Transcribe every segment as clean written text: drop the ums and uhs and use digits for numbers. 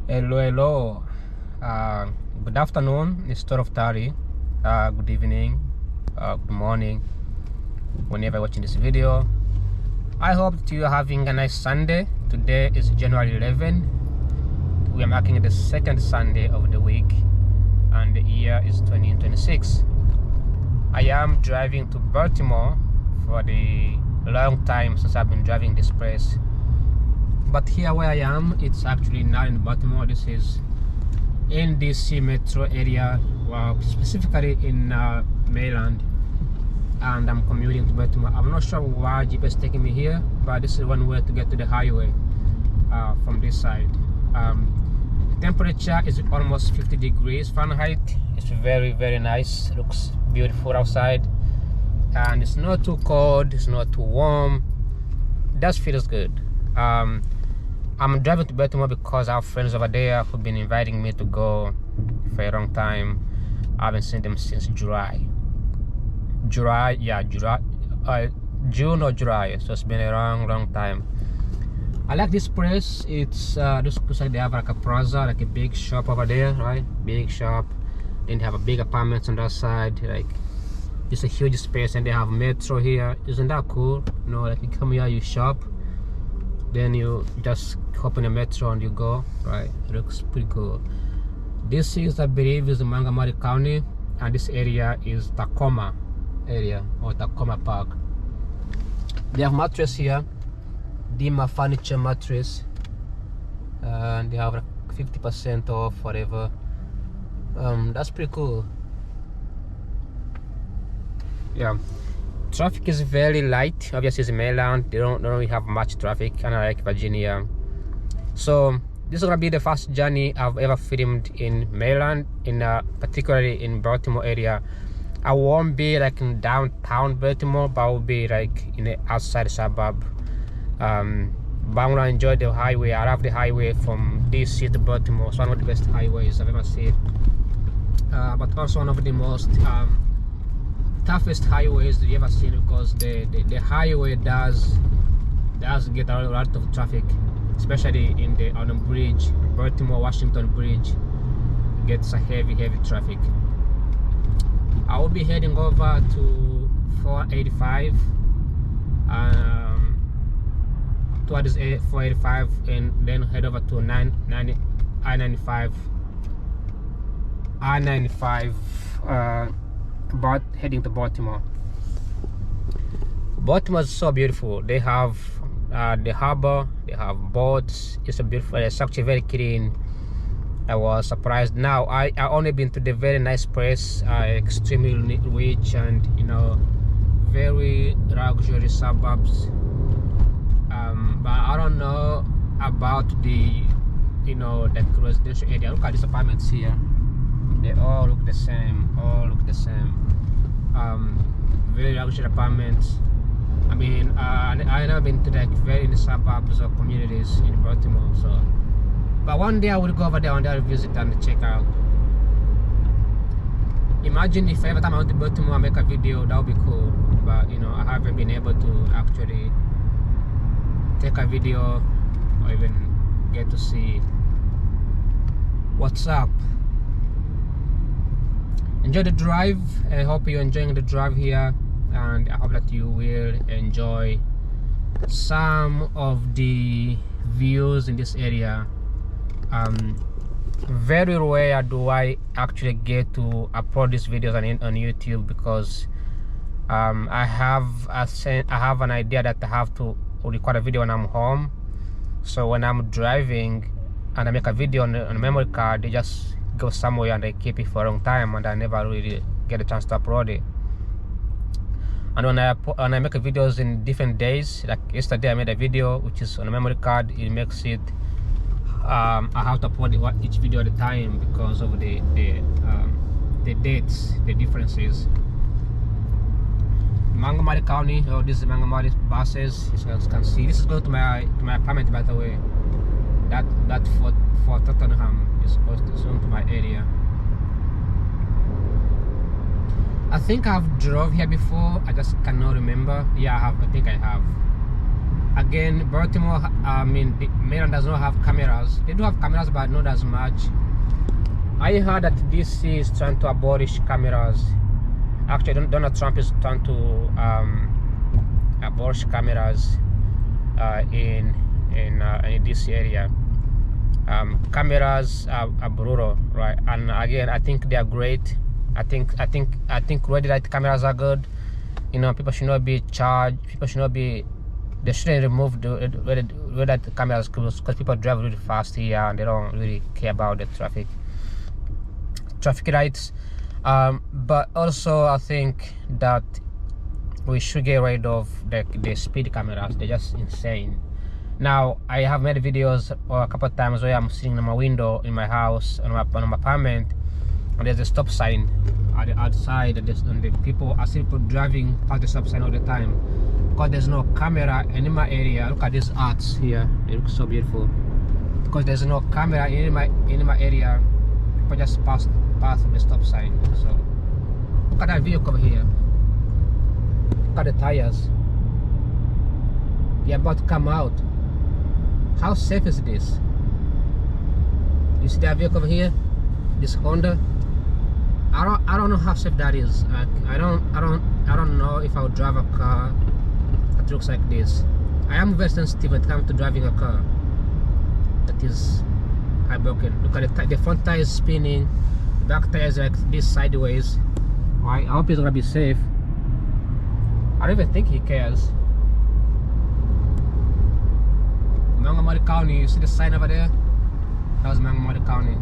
Hello. Good afternoon. It's 12:30. Good evening. Good morning. Whenever you're watching this video, I hope that you are having a nice Sunday. Today is January 11. We are marking the second Sunday of the week, and the year is 2026. I am driving to Baltimore for the long time since I've been driving this place. But here where I am, it's actually not in Baltimore. This is in DC metro area, well, specifically in Maryland, and I'm commuting to Baltimore. I'm not sure why GPS is taking me here, but this is one way to get to the highway from this side. The temperature is almost 50 degrees Fahrenheit. It's very nice. It looks beautiful outside, and it's not too cold, it's not too warm. It does feels good. I'm driving to Baltimore because I have friends over there who've been inviting me to go for a long time. I haven't seen them since June or July, so it's been a long time. I like this place. It's looks like they have like a plaza, like a big shop over there, right? Big shop. Then they have a big apartments on that side. Like, it's a huge space, and they have metro here. Isn't that cool? You know, like you come here, you shop, then you just hop in the metro and you go, right? It looks pretty cool. This is, I believe, is Montgomery County, and this area is Tacoma area, or Tacoma Park. They have mattress here, Dima Furniture mattress, and they have like 50% off, whatever. That's pretty cool. Yeah. Traffic is very light. Obviously, it's Maryland. They don't really have much traffic, kind of like Virginia. So this is gonna be the first journey I've ever filmed in Maryland, particularly in Baltimore area. I won't be like in downtown Baltimore, but I will be like in the outside suburb. But I'm gonna enjoy the highway. I love the highway from DC to Baltimore. It's one of the best highways I've ever seen. But also one of the most toughest highways that you ever seen, because the highway does get a lot of traffic, especially on the bridge, Baltimore Washington bridge gets a heavy traffic. I will be heading over to 485 towards 485, and then head over to I-95 but heading to Baltimore. Baltimore is so beautiful. They have the harbor, they have boats. It's actually very clean. I was surprised. Now I only been to the very nice place, extremely rich, and very luxurious suburbs. But I don't know about the residential area. Look at these apartments here. They all look the same. Very luxury apartments. I mean, I never been to like very in the suburbs or communities in Baltimore. So, but one day I will go over there and I'll visit and check out. Imagine if every time I went to Baltimore I make a video, that would be cool. But I haven't been able to actually take a video or even get to see what's up. Enjoy the drive. I hope you're enjoying the drive here, and I hope that you will enjoy some of the views in this area. Very rare do I actually get to upload these videos on YouTube, because I have an idea that I have to record a video when I'm home. So when I'm driving and I make a video on a memory card, they just go somewhere and I keep it for a long time, and I never really get a chance to upload it. And when I make videos in different days, like yesterday I made a video which is on a memory card, it makes it I have to upload each video at a time because of the dates, the differences. Montgomery County, this is Montgomery buses. As you can see, this is going to my apartment, by the way. That for Tottenham is supposed to soon to my area. I think I've drove here before. I just cannot remember. Yeah, I think I have. again, Baltimore, Maryland does not have cameras. They do have cameras, but not as much. I heard that DC is trying to abolish cameras. Actually, Donald Trump is trying to abolish cameras in DC area. Cameras are brutal, right? And again, I think they are great. I think red light cameras are good. You know, people should not be charged. People should not be. They shouldn't remove the red light cameras because people drive really fast here and they don't really care about the traffic lights. But also, I think that we should get rid of the speed cameras. They're just insane. Now, I have made videos a couple of times where I'm sitting in my window in my house, on my apartment, and there's a stop sign at the outside, and the people, I see people driving past the stop sign all the time because there's no camera in my area. Look at these arts here; they look so beautiful. Because there's no camera in my area, people just pass the stop sign. So look at that vehicle over here. Look at the tires. They're about to come out. How safe is this? You see that vehicle over here? This Honda. I don't know how safe that is. I don't know if I would drive a car that looks like this. I am very sensitive when it comes to driving a car that is broken. Look at the front tire is spinning, the back tire is like this sideways. I hope he's gonna be safe. I don't even think he cares. Montgomery County, you see the sign over there? That was Montgomery County.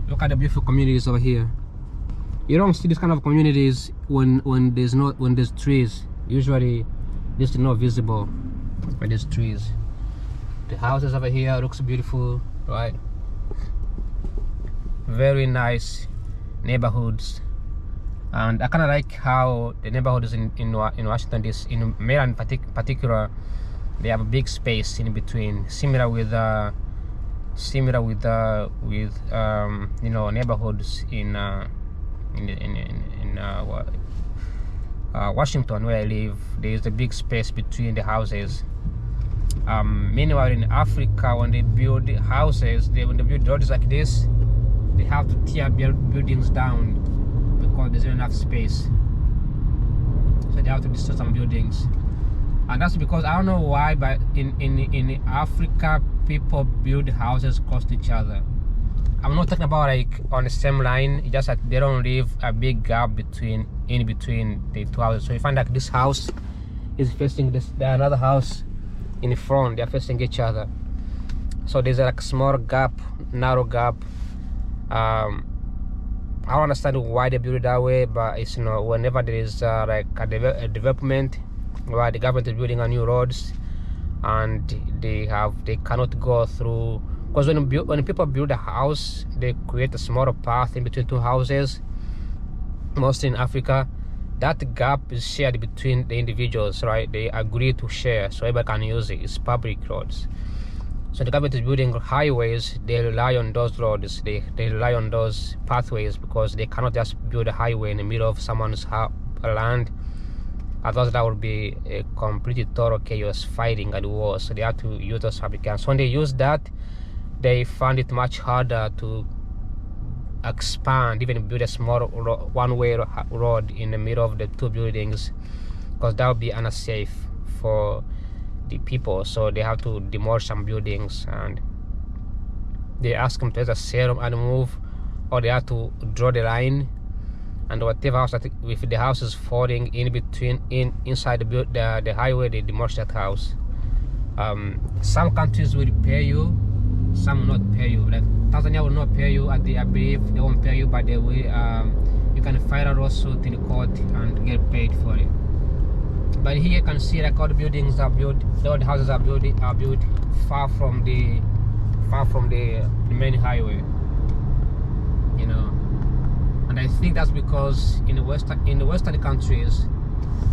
Look at the beautiful communities over here. You don't see this kind of communities when there's trees. Usually this is not visible where there's trees. The houses over here looks beautiful, right? Very nice neighborhoods, and I kind of like how the neighborhoods in Washington DC, in Maryland particular, they have a big space in between, similar with you know, neighborhoods in Washington where I live. There is a big space between the houses. Meanwhile, in Africa, when they build houses, when they build roads like this, they have to tear buildings down because there's not enough space. So they have to destroy some buildings, and that's because I don't know why, but in Africa, people build houses close to each other. I'm not talking about like on the same line. It's just that they don't leave a big gap in between the two houses. So you find like this house is facing this, another house in the front. They're facing each other. So there's like a small gap, narrow gap. I don't understand why they build it that way, but it's, you know, whenever there is like a development where the government is building a new roads and they cannot go through, because when people build a house, they create a smaller path in between two houses. Mostly in Africa, that gap is shared between the individuals, right? They agree to share so everybody can use it. It's public roads. So the government is building highways, they rely on those roads, they rely on those pathways, because they cannot just build a highway in the middle of someone's land. Otherwise that would be a completely total chaos, fighting and war. So they have to use those fabricants. When they use that, they find it much harder to expand, even build a small one-way road in the middle of the two buildings, because that would be unsafe for the people. So they have to demolish some buildings, and they ask them to either sell them and move, or they have to draw the line, and whatever house that, if the house is falling in between inside the highway, they demolish that house. Some countries will pay you, some will not pay you. Like Tanzania will not pay you, I believe they won't pay you, but they will. You can file a lawsuit in the court and get paid for it. But here you can see like all the buildings are built, all the houses are built far from the main highway, you know. And I think that's because in the western countries,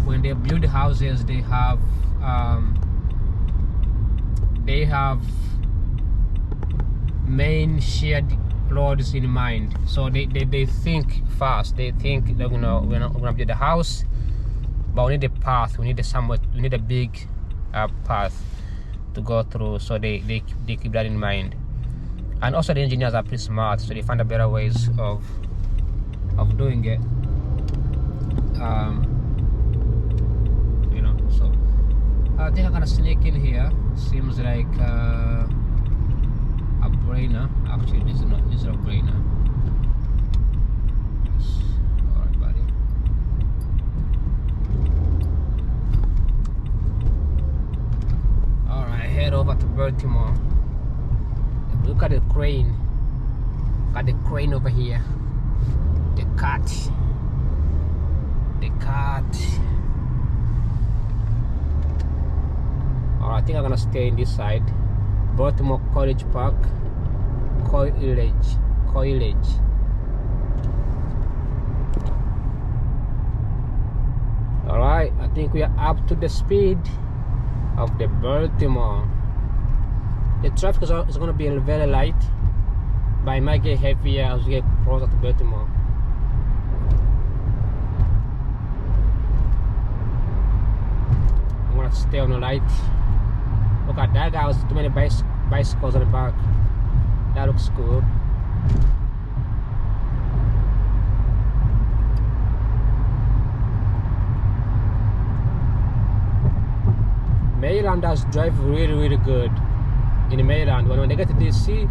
when they build houses, they have main shared roads in mind. So they think fast. They think that, you know, we're gonna build a house, but we need a path. We need a big path to go through. So they keep that in mind. And also the engineers are pretty smart, so they find a better ways of doing it. You know, so I think I'm gonna sneak in here. Seems like a brainer. Actually, this is a brainer. Yes. All right, buddy. All right, head over to Baltimore. Look at the crane. Look at the crane over here. The cat. The cat. Alright, I think I'm gonna stay in this side. Baltimore College Park. College. Alright, I think we are up to the speed of the Baltimore. The traffic is going to be very light, but it might get heavier as we get closer to Baltimore. I'm going to stay on the light. Look at that guy with too many bicycles on the back. That looks cool. Marylanders drive really good. In Maryland, when they get to DC,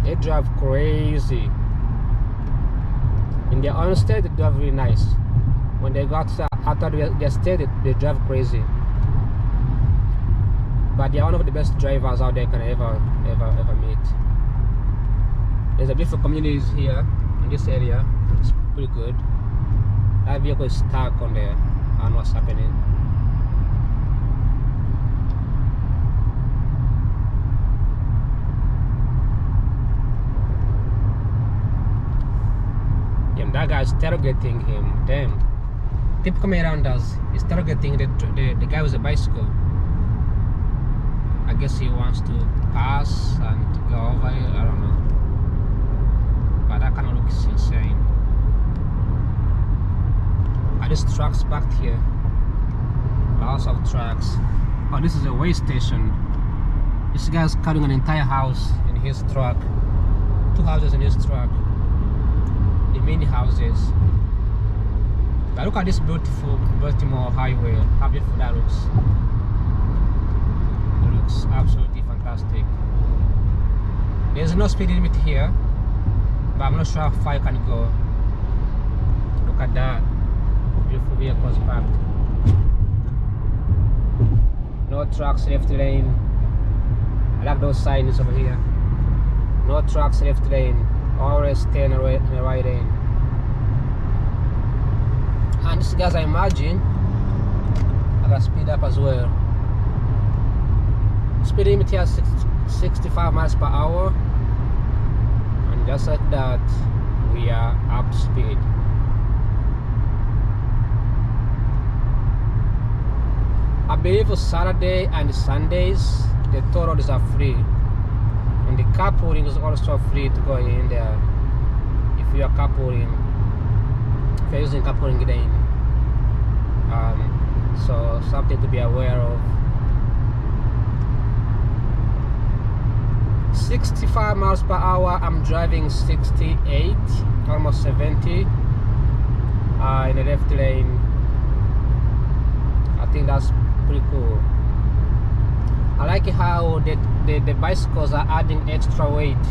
they drive crazy. In their own state, they drive really nice. When they got out of their state, they drive crazy. But they are one of the best drivers out there can ever meet. There's a beautiful communities here in this area. It's pretty good. That vehicle is stuck on there. I don't know what's happening. That guy's targeting him. Damn. Typical Marylanders is targeting the guy with the bicycle. I guess he wants to pass and go over it. I don't know. But that kind of looks insane. Are these trucks parked here? Lots of trucks. Oh, this is a way station. This guy's carrying an entire house in his truck. 2 houses in his truck. The mini houses. But look at this beautiful Baltimore highway. How beautiful that looks. It looks absolutely fantastic. There's no speed limit here, but I'm not sure how far you can go. Look at that. Beautiful vehicles parked. No trucks left lane. I like those signs over here. No trucks left lane. Always stay in the right lane. And this guys, I imagine I gotta speed up as well. Speed limit here is 65 miles per hour, and just like that we are up to speed. I believe for Saturday and Sundays the toll roads are free. And the carpooling is also free to go in there if you are carpooling, if you're using carpooling lane. So something to be aware of. 65 miles per hour, I'm driving 68, almost 70 in the left lane. I think that's pretty cool. I like how the bicycles are adding extra weight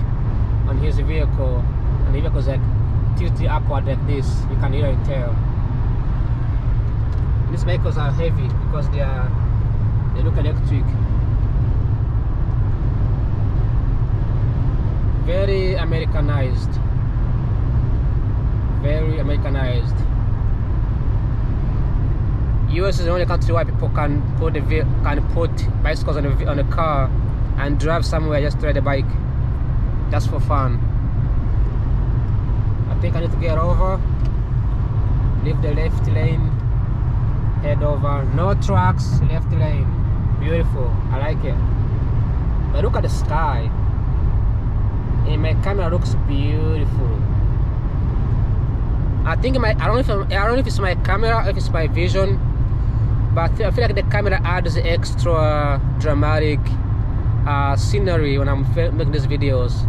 on his vehicle, and the vehicle's like tilted upward like this. You can hear it tell. These vehicles are heavy because they look electric. Very Americanized. Very Americanized. US is the only country where people can put bicycles on a car and drive somewhere just to ride a bike, just for fun. I think I need to get over, leave the left lane, head over. No trucks, left lane. Beautiful. I like it. But look at the sky. and my camera looks beautiful. I think I don't know if it's my camera or if it's my vision, but I feel like the camera adds extra dramatic scenery when I'm making these videos.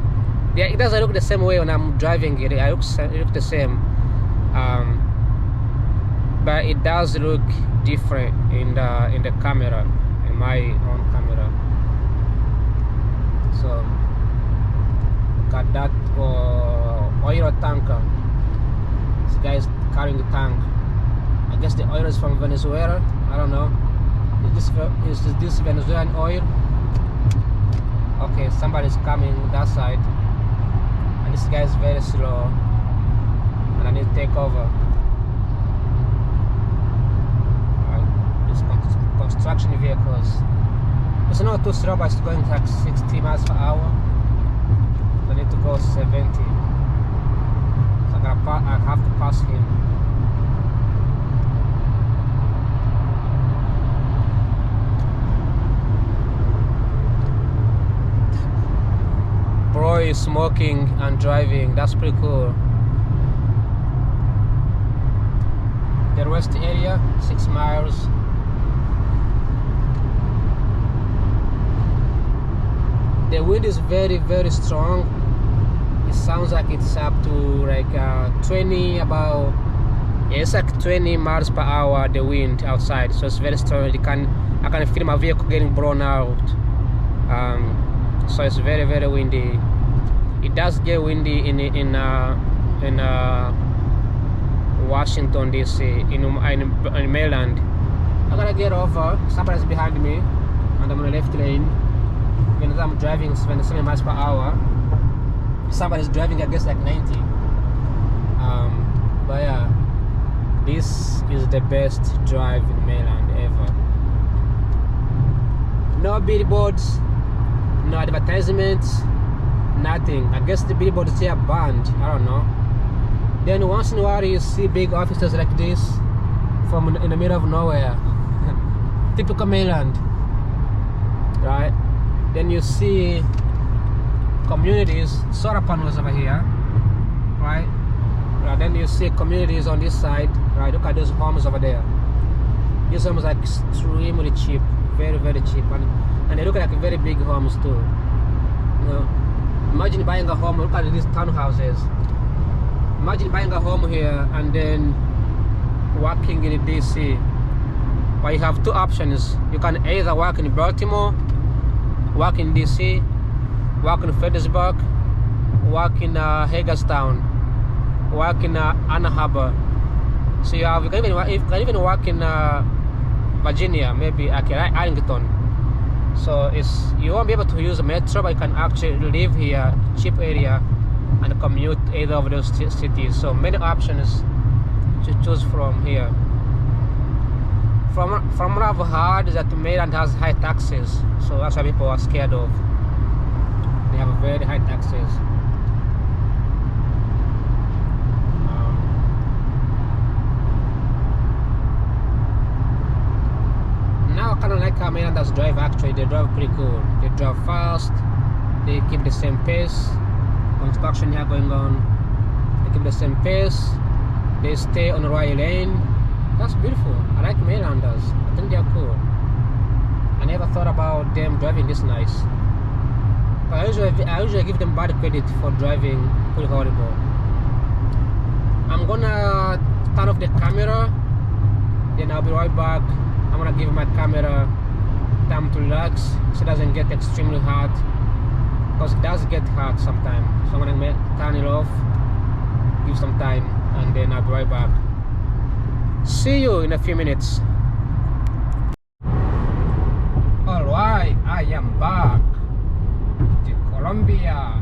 Yeah, it doesn't look the same way when I'm driving it. It looks the same, but it does look different in the camera, in my own camera. So look at that oil tanker. This guy's carrying the tank. I guess the oil is from Venezuela. I don't know. Is this Venezuelan oil? Okay, somebody's coming that side, and this guy is very slow, and I need to take over. These construction vehicles. It's not too slow, but it's going like 60 miles per hour. So I need to go 70. So I have to pass him. Bro is smoking and driving. That's pretty cool. The rest area, 6 miles. The wind is very, very strong. It sounds like it's up to like 20, about, yeah, it's like 20 miles per hour, the wind outside. So it's very strong. I can feel my vehicle getting blown out. So it's very, very windy. It does get windy in Washington DC, in Maryland. I gotta get over. Somebody's behind me, and I'm on the left lane. When I'm driving 27 miles per hour, somebody's driving, I guess, like 90. But yeah, this is the best drive in Maryland ever. No billboards, no advertisements, nothing. I guess the billboards here are banned. I don't know. Then once in a while you see big offices like this from in the middle of nowhere. Typical Maryland, right? Then you see communities, solar panels over here, right? Then you see communities on this side, right? Look at those homes over there. These homes are extremely cheap, very, very cheap, and they look like very big homes too. You know, imagine buying a home. Look at these townhouses. Imagine buying a home here and then working in DC. Well, you have two options. You can either work in Baltimore, work in DC, work in Fredericksburg, work in Hagerstown, work in Ann Arbor. So you can even work in Virginia, maybe Arlington. So you won't be able to use a metro, but you can actually live here, cheap area, and commute either of those cities. So many options to choose from here. From what I've heard is that Maryland has high taxes, so that's why people are scared of. They have very high taxes. Now I kind of like how Marylanders drive. Actually, they drive pretty cool. They drive fast. They keep the same pace. Construction here going on. They keep the same pace. They stay on the right lane. That's beautiful. I like Marylanders. I think they're cool. I never thought about them driving this nice. I usually give them bad credit for driving pretty horrible. I'm gonna turn off the camera, then I'll be right back. I'm gonna give my camera time to relax so it doesn't get extremely hot, because it does get hot sometimes. So I'm gonna turn it off, give some time, and then I'll be right back. See you in a few minutes. Alright, I am back to Colombia.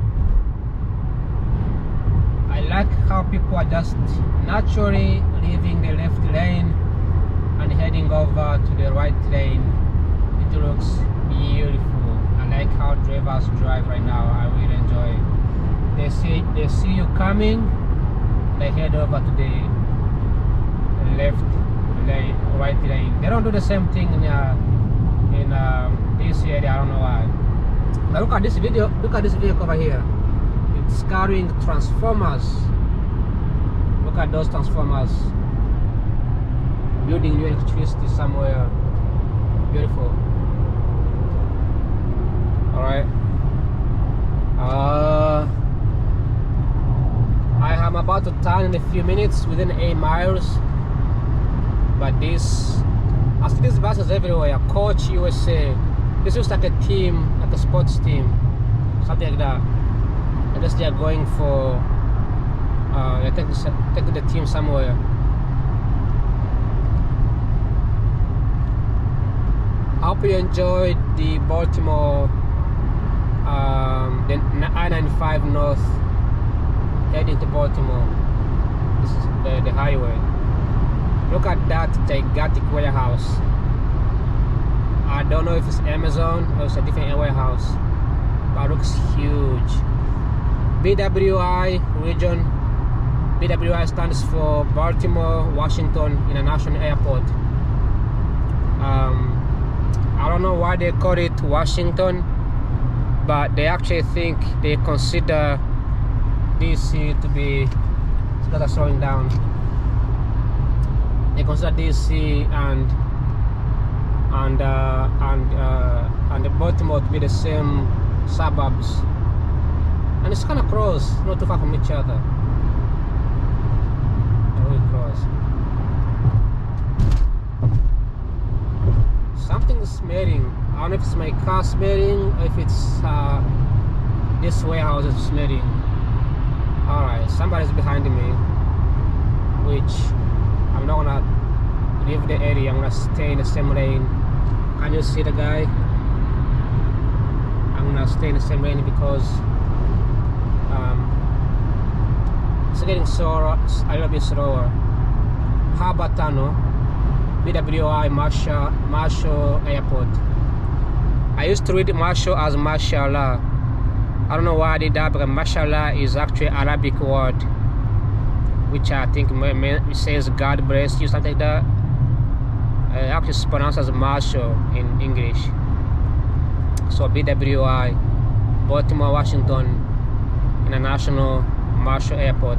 I like how people are just naturally leaving the left lane and heading over to the right lane. It looks beautiful. I like how drivers drive right now. I really enjoy it. They see you coming, they head over to the left lane, right lane. They don't do the same thing in this area. I don't know why. But look at this video. Look at this vehicle over here. It's carrying transformers. Look at those transformers. Building new electricity somewhere. Beautiful. Alright. I am about to turn in a few minutes within 8 miles. But this, I see these buses everywhere. Coach USA. This looks like a team, like a sports team. Something like that. I guess they are going for taking the team somewhere. I hope you enjoyed the Baltimore, the I-95 North heading to Baltimore. This is the highway. Look at that gigantic warehouse. I don't know if it's Amazon or it's a different warehouse, but it looks huge. BWI region. BWI stands for Baltimore Washington International Airport. I don't know why they call it Washington, but they actually they consider DC to be, it's slowing down. They consider DC and the Baltimore to be the same suburbs, and it's kind of close, not too far from each other. Really close. Something is smelling. I don't know if it's my car smelling or if it's this warehouse is smelling. Alright, somebody's behind me, which I'm not gonna leave the area. I'm gonna stay in the same lane. Can you see the guy? I'm gonna stay in the same lane because it's getting slower, a little bit slower. Harbor Tunnel, BWI Marshall Airport. I used to read Marshall as Mashallah. I don't know why I did that, because Mashallah is actually an Arabic word, which I think says God bless you, something like that. Actually it's pronounced as Marshall in English. So BWI, Baltimore Washington International Marshall Airport.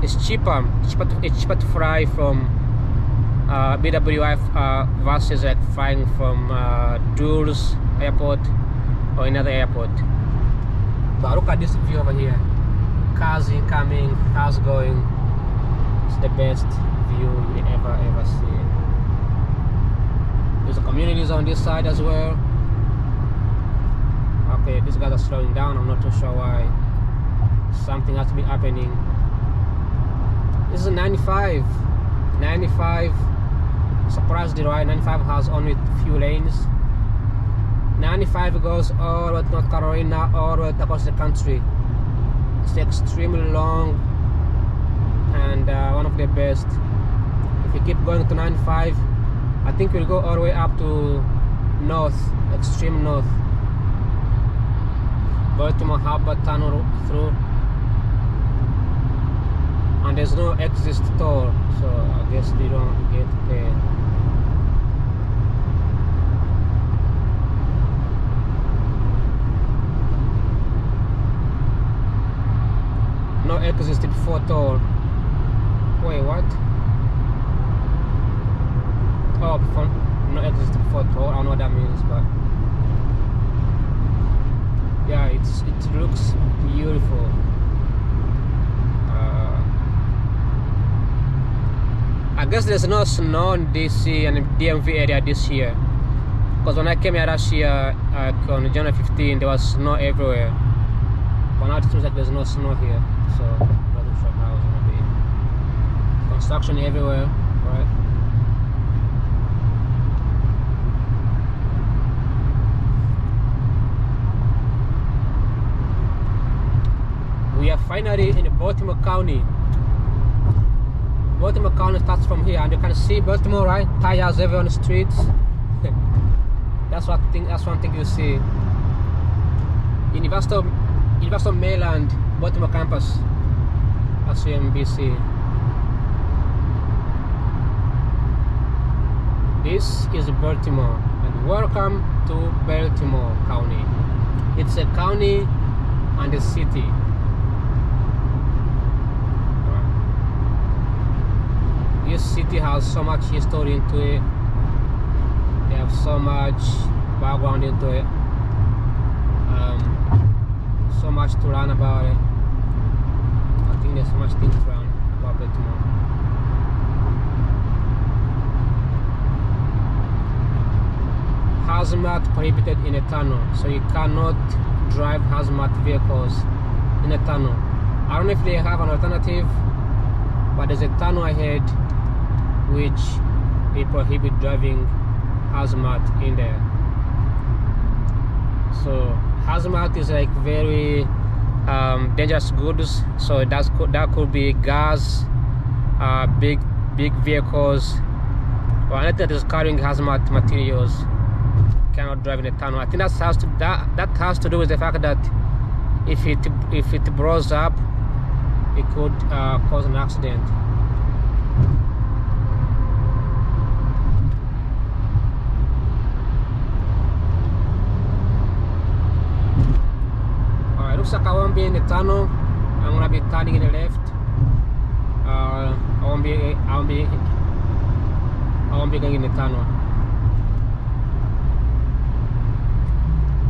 It's cheaper to fly from BWI versus like flying from Dulles Airport or another airport. But look at this view over here. Cars incoming, cars going. It's the best view you ever see. There's a communities on this side as well. Okay, these guys are slowing down. I'm not too sure why. Something has to be happening. This is 95. 95. Surprisingly, right? 95 has only few lanes. 95 goes all the way to North Carolina, all the way across the country. It's extremely long and one of the best. If you keep going to 95, I think we'll go all the way up to north, extreme north. Baltimore Harbor Tunnel through, and there's no exit toll, so I guess they don't get paid. No exit before toll. Wait, what? Oh, before, no exit before toll. I don't know what that means, but yeah, it looks beautiful. I guess there's no snow in DC and DMV area this year, because when I came here last year on January 15, there was snow everywhere. But now it seems like there's no snow here, so I'm not sure how it's gonna be. Construction everywhere, right? We are finally in Baltimore County. Baltimore County starts from here, and you can see Baltimore, right? Tires everywhere on the streets. That's one thing you see. University of Maryland, Baltimore campus. That's UMBC. This is Baltimore, and welcome to Baltimore County. It's a county and a city. This city has so much history into it. They have so much background into it. So much to learn about it. I think there's so much things to learn about Baltimore. Hazmat prohibited in a tunnel, so you cannot drive hazmat vehicles in a tunnel. I don't know if they have an alternative, but there's a tunnel ahead which they prohibit driving hazmat in there. So hazmat is like very dangerous goods, so that could be gas, big vehicles, or anything that is carrying hazmat materials cannot drive in a tunnel. I think that has to do with the fact that if it blows up, it could cause an accident. Alright, looks like I won't be in the tunnel. I'm gonna be turning in the left. I won't be going in the tunnel.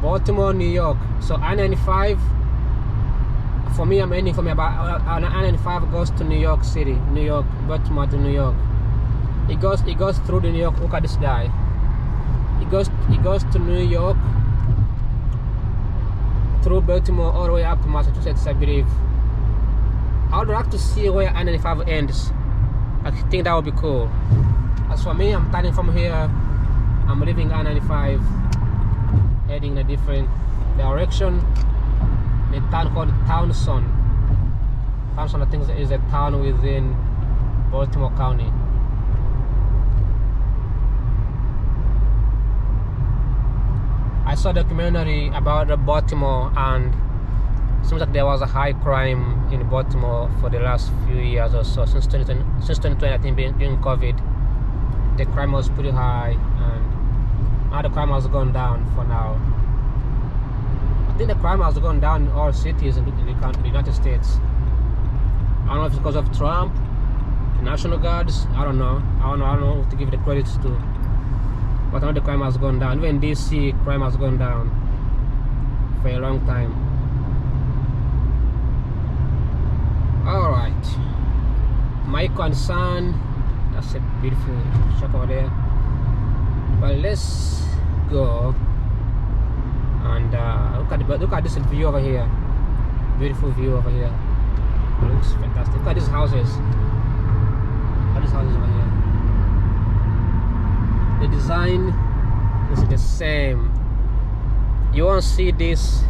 Baltimore, New York. So I-95, for me, I'm ending from about I-95 goes to New York City, New York, Baltimore to New York. It goes through the New York. Look at this guy. It goes to New York, through Baltimore, all the way up to Massachusetts, I believe. I would like to see where I-95 ends. I think that would be cool. As for me, I'm turning from here. I'm leaving I-95, heading in a different direction. A town called Townsend. Townsend, I think, is a town within Baltimore County. I saw a documentary about Baltimore, and it seems like there was a high crime in Baltimore for the last few years or so. Since 2020, I think, during COVID, the crime was pretty high, and now the crime has gone down for now. I think the crime has gone down in all cities in the United States. I don't know if it's because of Trump, the National Guards. I don't know who to give the credits to. But I know the crime has gone down. Even DC, crime has gone down for a long time. Alright. My concern. That's a beautiful shop over there. But let's go and look at this view over here. Beautiful view over here. It looks fantastic. Look at these houses. Look at these houses over here. The design is the same. You won't see this.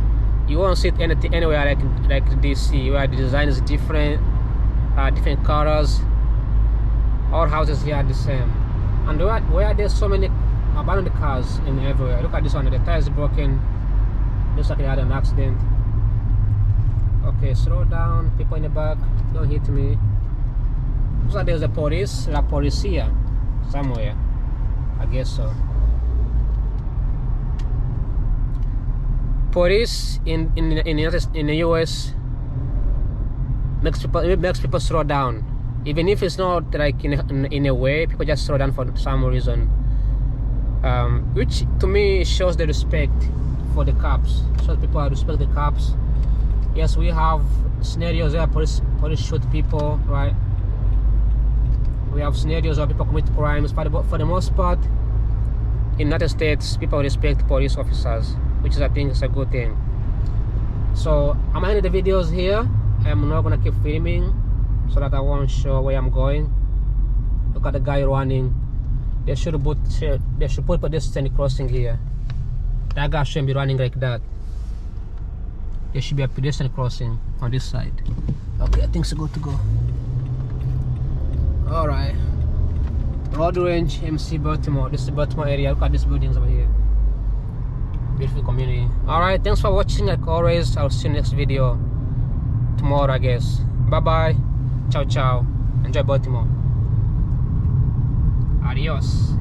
You won't see it anywhere like DC, where the design is different, different colors. All houses here are the same. And where there's so many abandoned cars in everywhere. Look at this one. The tire is broken. Looks like they had an accident. Okay, slow down. People in the back, don't hit me. Looks like there's a police, La Policia, somewhere. I guess so. Police in the US makes people slow down, even if it's not like in a way. People just slow down for some reason, which to me shows the respect for the cops. Shows people respect the cops. Yes, we have scenarios where police shoot people, right? We have scenarios where people commit crimes, but for the most part, in the United States, people respect police officers, which is, I think, is a good thing. So I'm ending the videos here. I'm not gonna keep filming so that I won't show where I'm going. Look at the guy running. They should put pedestrian crossing here. That guy shouldn't be running like that. There should be a pedestrian crossing on this side. Okay, I think it's good to go. Alright. Road Range, MC Baltimore. This is the Baltimore area. Look at these buildings over here. Beautiful community. Alright, thanks for watching. Like always, I'll see you next video tomorrow, I guess. Bye bye. Ciao ciao. Enjoy Baltimore. Adios.